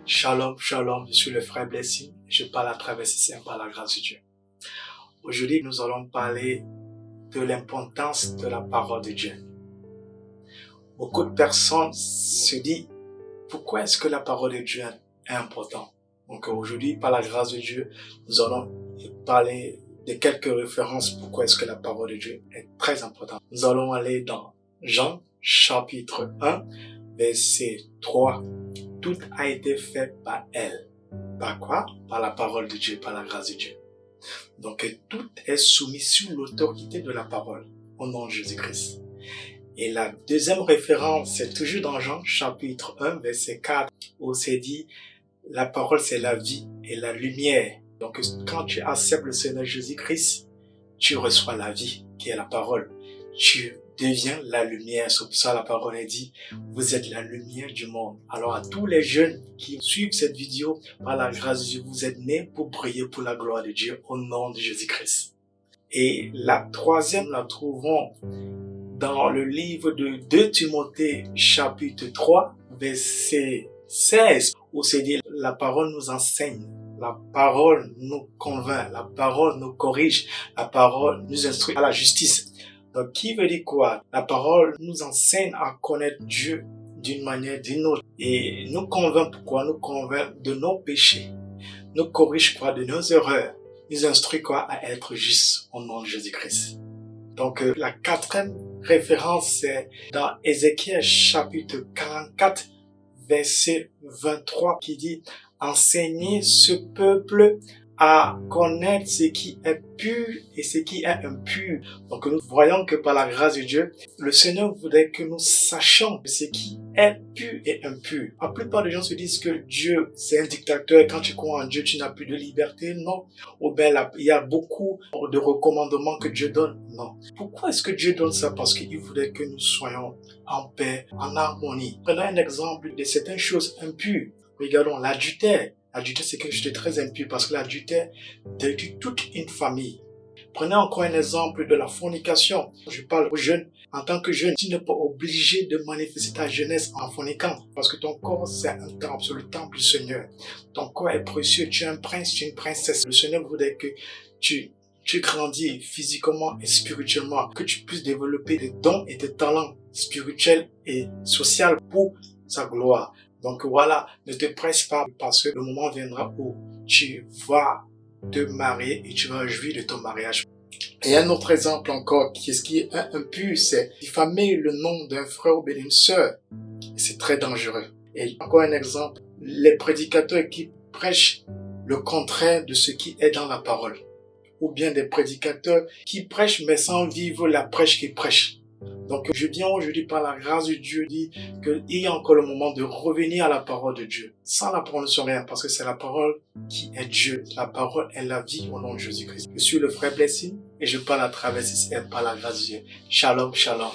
Shalom, shalom, je suis le frère Blessing, je parle à travers ici par la grâce de Dieu. Aujourd'hui, nous allons parler de l'importance de la parole de Dieu. Beaucoup de personnes se disent, pourquoi est-ce que la parole de Dieu est importante? Donc aujourd'hui, par la grâce de Dieu, nous allons parler de quelques références pourquoi est-ce que la parole de Dieu est très importante. Nous allons aller dans Jean, chapitre 1, verset 3. Tout a été fait par elle. Par quoi? Par la parole de Dieu, par la grâce de Dieu. Donc tout est soumis sous l'autorité de la parole, au nom de Jésus-Christ. Et la deuxième référence, c'est toujours dans Jean, chapitre 1, verset 4, où c'est dit, la parole c'est la vie et la lumière. Donc quand tu acceptes le Seigneur Jésus-Christ, tu reçois la vie, qui est la parole. Tu deviens la lumière. C'est pour ça la parole est dit, vous êtes la lumière du monde. Alors à tous les jeunes qui suivent cette vidéo, par la grâce de Dieu, vous êtes nés pour briller pour la gloire de Dieu au nom de Jésus-Christ. Et la troisième, la trouvons dans le livre de 2 Timothée chapitre 3, verset 16, où c'est dit, la parole nous enseigne, la parole nous convainc, la parole nous corrige, la parole nous instruit à la justice. Donc, qui veut dire quoi? La parole nous enseigne à connaître Dieu d'une manière ou d'une autre. Et nous convainc pourquoi? Nous convainc de nos péchés. Nous corrige quoi? De nos erreurs. Nous instruit quoi? À être juste au nom de Jésus-Christ. Donc, la quatrième référence, c'est dans Ézéchiel chapitre 44, verset 23, qui dit « Enseignez ce peuple à connaître ce qui est pur et ce qui est impur. » Donc nous voyons que par la grâce de Dieu, le Seigneur voudrait que nous sachions ce qui est pur et impur. La plupart des gens se disent que Dieu, c'est un dictateur, et quand tu crois en Dieu, tu n'as plus de liberté. Non. Ou bien il y a beaucoup de recommandements que Dieu donne. Non. Pourquoi est-ce que Dieu donne ça? Parce qu'il voudrait que nous soyons en paix, en harmonie. Prenons un exemple de certaines choses impures. Regardons l'adultère. L'adultère, c'est quelque chose de très impur parce que l'adultère détruit toute une famille. Prenez encore un exemple de la fornication. Je parle aux jeunes. En tant que jeune, tu n'es pas obligé de manifester ta jeunesse en forniquant parce que ton corps, c'est un temple, le temple du Seigneur. Ton corps est précieux. Tu es un prince, tu es une princesse. Le Seigneur voudrait que tu grandis physiquement et spirituellement, que tu puisses développer des dons et des talents spirituels et sociaux pour sa gloire. Donc voilà, ne te presse pas parce que le moment viendra où tu vas te marier et tu vas jouir de ton mariage. Et un autre exemple encore, qui est impur, c'est diffamer le nom d'un frère ou d'une sœur. C'est très dangereux. Et encore un exemple, les prédicateurs qui prêchent le contraire de ce qui est dans la parole. Ou bien des prédicateurs qui prêchent mais sans vivre la prêche qu'ils prêchent. Donc je viens aujourd'hui par la grâce de Dieu dire qu'il y a encore le moment de revenir à la parole de Dieu. Sans la parole ne sont rien parce que c'est la parole qui est Dieu. La parole est la vie au nom de Jésus-Christ. Je suis le frère Blessing et je parle à travers ici par la grâce de Dieu. Shalom, shalom.